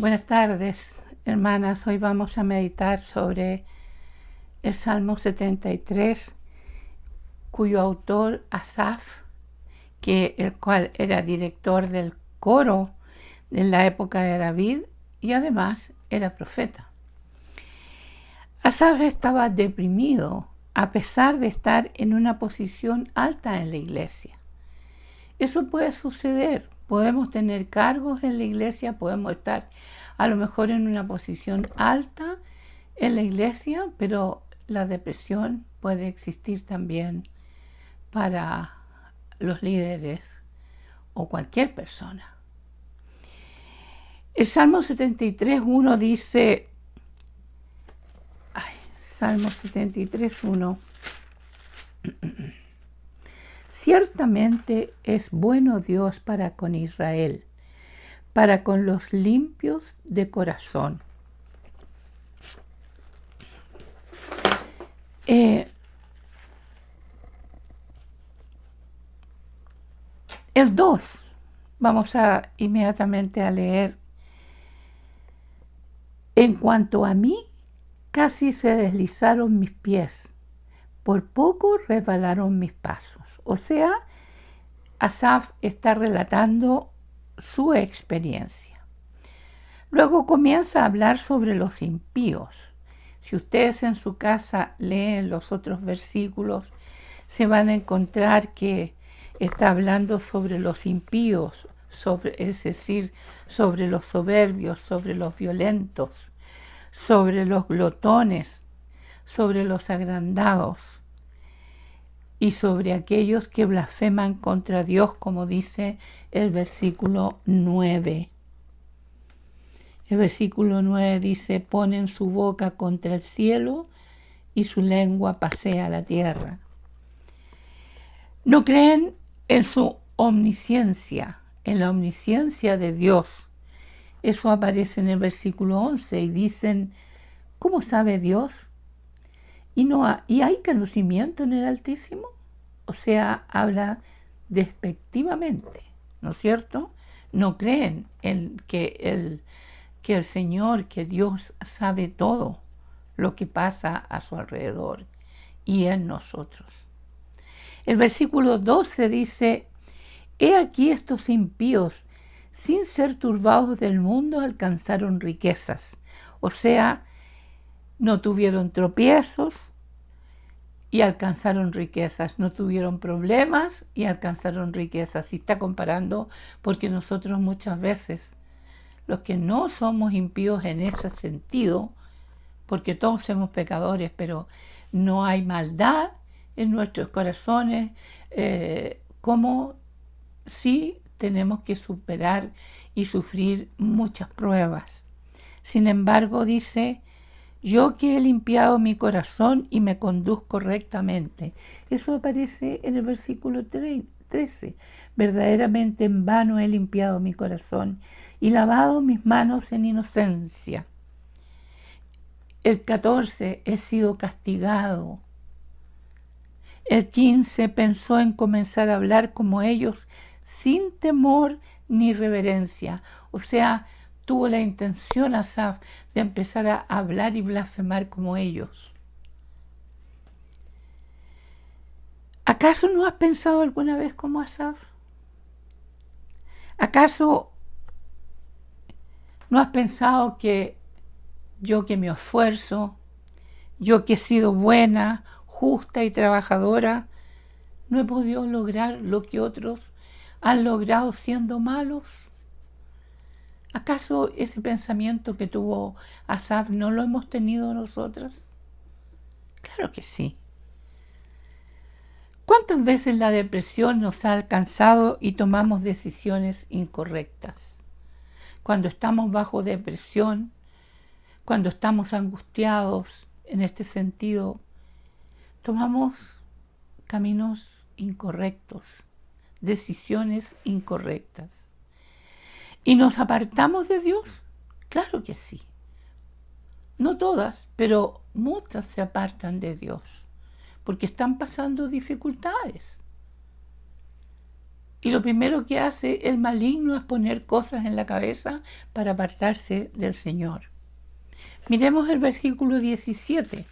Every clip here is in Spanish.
Buenas tardes, hermanas. Hoy vamos a meditar sobre el Salmo 73, cuyo autor Asaf, el cual era director del coro en la época de David y además era profeta. Asaf estaba deprimido a pesar de estar en una posición alta en la iglesia. Eso puede suceder. Podemos tener cargos en la iglesia, podemos estar a lo mejor en una posición alta en la iglesia, pero la depresión puede existir también para los líderes o cualquier persona. El Salmo 73.1 dice, Salmo 73.1, ciertamente es bueno Dios para con Israel, para con los limpios de corazón. El 2, vamos inmediatamente a leer. En cuanto a mí, casi se deslizaron mis pies, por poco resbalaron mis pasos. O sea, Asaf está relatando su experiencia. Luego comienza a hablar sobre los impíos. Si ustedes en su casa leen los otros versículos, se van a encontrar que está hablando sobre los impíos, es decir, sobre los soberbios, sobre los violentos, sobre los glotones, sobre los agrandados y sobre aquellos que blasfeman contra Dios, como dice el versículo 9. El versículo 9 dice, ponen su boca contra el cielo y su lengua pasea la tierra. No creen en su omnisciencia, en la omnisciencia de Dios. Eso aparece en el versículo 11 y dicen, ¿cómo sabe Dios? ¿Y hay conocimiento en el Altísimo? O sea, habla despectivamente, ¿no es cierto? No creen en que el Señor, que Dios sabe todo lo que pasa a su alrededor y en nosotros. El versículo 12 dice, he aquí estos impíos, sin ser turbados del mundo, alcanzaron riquezas. O sea, no tuvieron tropiezos y alcanzaron riquezas, no tuvieron problemas y alcanzaron riquezas. Y está comparando porque nosotros muchas veces, los que no somos impíos en ese sentido, porque todos somos pecadores, pero no hay maldad en nuestros corazones, como sí tenemos que superar y sufrir muchas pruebas. Sin embargo, dice, yo que he limpiado mi corazón y me conduzco rectamente. Eso aparece en el versículo 13. Verdaderamente en vano he limpiado mi corazón y lavado mis manos en inocencia. El 14, he sido castigado. El 15, pensó en comenzar a hablar como ellos, sin temor ni reverencia. O sea, tuvo la intención Asaf de empezar a hablar y blasfemar como ellos. ¿Acaso no has pensado alguna vez como Asaf? ¿Acaso no has pensado que yo que me esfuerzo, yo que he sido buena, justa y trabajadora, no he podido lograr lo que otros han logrado siendo malos? ¿Acaso ese pensamiento que tuvo Asaf no lo hemos tenido nosotras? Claro que sí. ¿Cuántas veces la depresión nos ha alcanzado y tomamos decisiones incorrectas? Cuando estamos bajo depresión, cuando estamos angustiados en este sentido, tomamos caminos incorrectos, decisiones incorrectas. ¿Y nos apartamos de Dios? Claro que sí. No todas, pero muchas se apartan de Dios porque están pasando dificultades. Y lo primero que hace el maligno es poner cosas en la cabeza para apartarse del Señor. Miremos el versículo 17.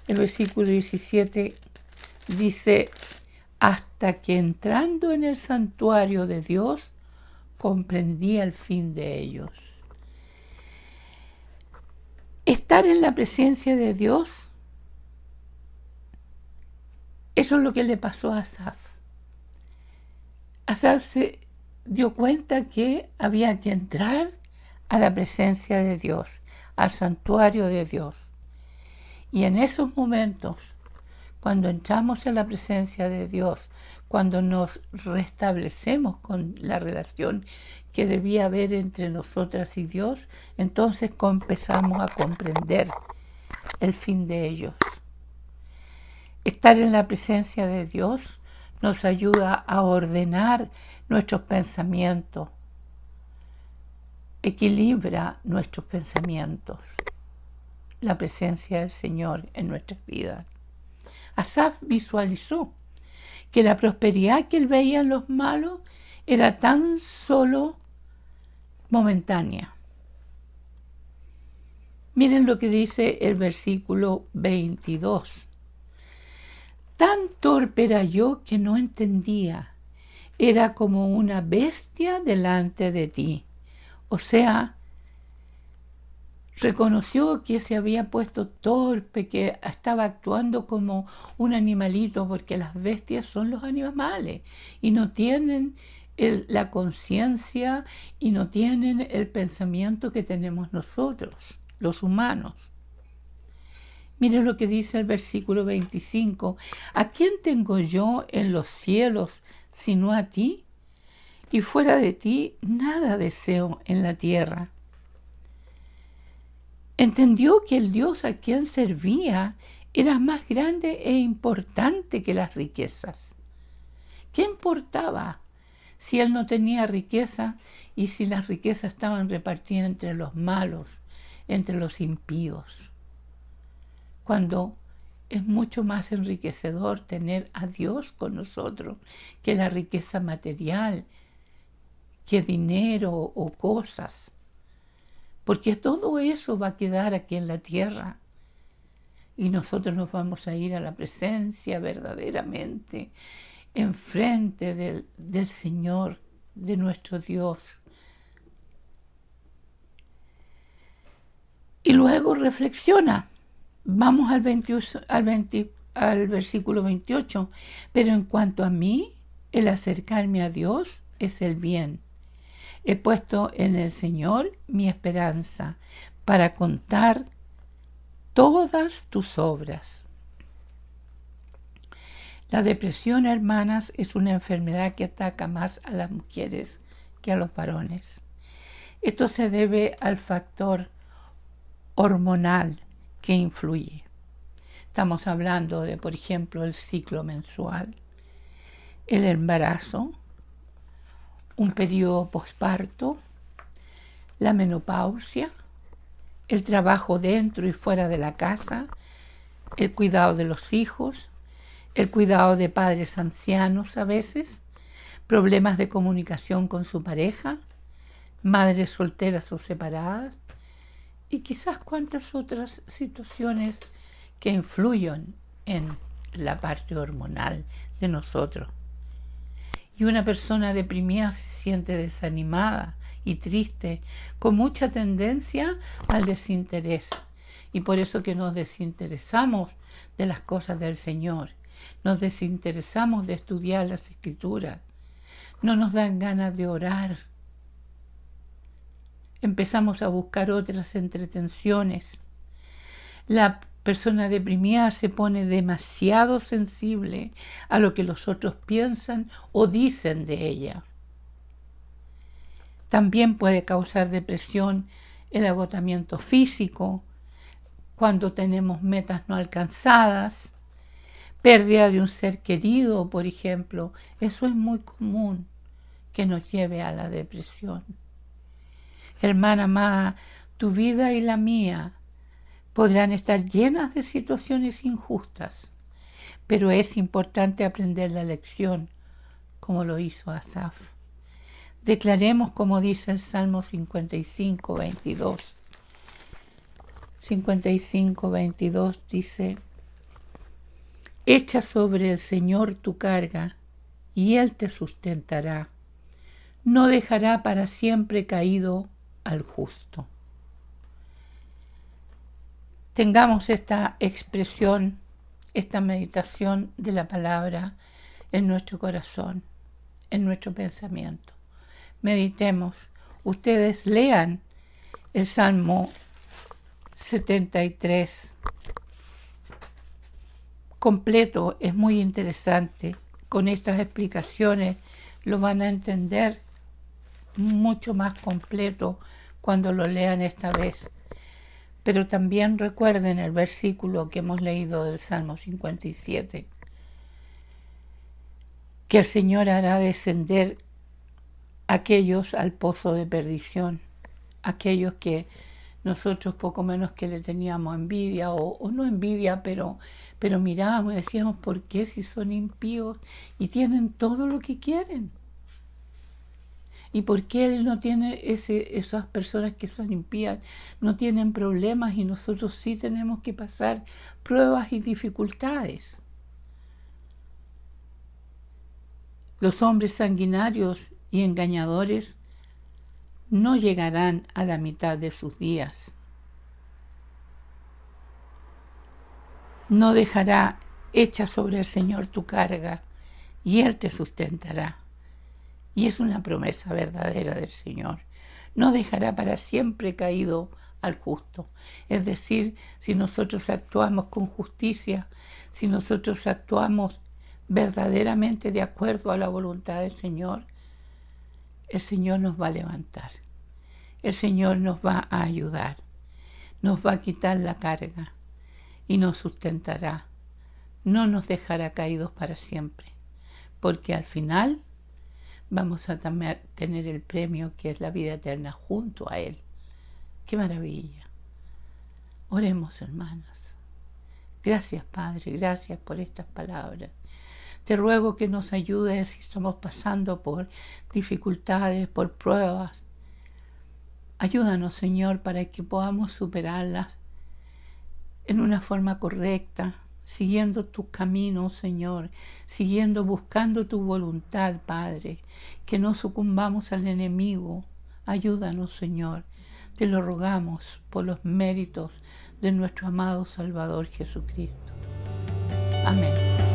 El versículo 17 dice: hasta que entrando en el santuario de Dios, comprendí el fin de ellos. Estar en la presencia de Dios, eso es lo que le pasó a Asaf. Asaf se dio cuenta que había que entrar a la presencia de Dios, al santuario de Dios. Y en esos momentos, cuando entramos en la presencia de Dios, cuando nos restablecemos con la relación que debía haber entre nosotras y Dios, entonces empezamos a comprender el fin de ellos. Estar en la presencia de Dios nos ayuda a ordenar nuestros pensamientos, equilibra nuestros pensamientos, la presencia del Señor en nuestras vidas. Asaf visualizó que la prosperidad que él veía en los malos era tan solo momentánea. Miren lo que dice el versículo 22. Tan torpe era yo que no entendía. Era como una bestia delante de ti. O sea, reconoció que se había puesto torpe, que estaba actuando como un animalito, porque las bestias son los animales y no tienen la conciencia y no tienen el pensamiento que tenemos nosotros, los humanos. Mire lo que dice el versículo 25. ¿A quién tengo yo en los cielos sino a ti? Y fuera de ti nada deseo en la tierra. Entendió que el Dios a quien servía era más grande e importante que las riquezas. ¿Qué importaba si él no tenía riqueza y si las riquezas estaban repartidas entre los malos, entre los impíos? Cuando es mucho más enriquecedor tener a Dios con nosotros que la riqueza material, que dinero o cosas. Porque todo eso va a quedar aquí en la tierra y nosotros nos vamos a ir a la presencia verdaderamente, enfrente del Señor, de nuestro Dios. Y luego reflexiona. Vamos al versículo 28. Pero en cuanto a mí, el acercarme a Dios es el bien. He puesto en el Señor mi esperanza para contar todas tus obras. La depresión, hermanas, es una enfermedad que ataca más a las mujeres que a los varones. Esto se debe al factor hormonal que influye. Estamos hablando de, por ejemplo, el ciclo menstrual, el embarazo, un periodo posparto, la menopausia, el trabajo dentro y fuera de la casa, el cuidado de los hijos, el cuidado de padres ancianos a veces, problemas de comunicación con su pareja, madres solteras o separadas, y quizás cuantas otras situaciones que influyen en la parte hormonal de nosotros. Y una persona deprimida se siente desanimada y triste, con mucha tendencia al desinterés. Y por eso que nos desinteresamos de las cosas del Señor, nos desinteresamos de estudiar las Escrituras, no nos dan ganas de orar. Empezamos a buscar otras entretenciones. La persona deprimida se pone demasiado sensible a lo que los otros piensan o dicen de ella. También puede causar depresión el agotamiento físico, cuando tenemos metas no alcanzadas, pérdida de un ser querido, por ejemplo. Eso es muy común que nos lleve a la depresión. Hermana amada, tu vida y la mía podrán estar llenas de situaciones injustas, pero es importante aprender la lección como lo hizo Asaf. Declaremos como dice el Salmo 55, 22. 55, 22 dice: echa sobre el Señor tu carga, y Él te sustentará. No dejará para siempre caído al justo. Tengamos esta expresión, esta meditación de la palabra en nuestro corazón, en nuestro pensamiento. Meditemos. Ustedes lean el Salmo 73 completo, es muy interesante. Con estas explicaciones lo van a entender mucho más completo cuando lo lean esta vez. Pero también recuerden el versículo que hemos leído del Salmo 57, que el Señor hará descender aquellos al pozo de perdición, aquellos que nosotros poco menos que le teníamos envidia, o no envidia, pero mirábamos y decíamos, ¿por qué si son impíos y tienen todo lo que quieren? ¿Y por qué Él no tiene esas personas que son impías, no tienen problemas y nosotros sí tenemos que pasar pruebas y dificultades? Los hombres sanguinarios y engañadores no llegarán a la mitad de sus días. No dejará hecha sobre el Señor tu carga, y Él te sustentará. Y es una promesa verdadera del Señor. No dejará para siempre caído al justo. Es decir, si nosotros actuamos con justicia, si nosotros actuamos verdaderamente de acuerdo a la voluntad del Señor, el Señor nos va a levantar. El Señor nos va a ayudar. Nos va a quitar la carga y nos sustentará. No nos dejará caídos para siempre, porque al final vamos a tener el premio que es la vida eterna junto a Él. ¡Qué maravilla! Oremos, hermanos. Gracias, Padre, gracias por estas palabras. Te ruego que nos ayudes si estamos pasando por dificultades, por pruebas. Ayúdanos, Señor, para que podamos superarlas en una forma correcta, siguiendo tus caminos, Señor, buscando tu voluntad, Padre, que no sucumbamos al enemigo. Ayúdanos, Señor, te lo rogamos por los méritos de nuestro amado Salvador Jesucristo. Amén.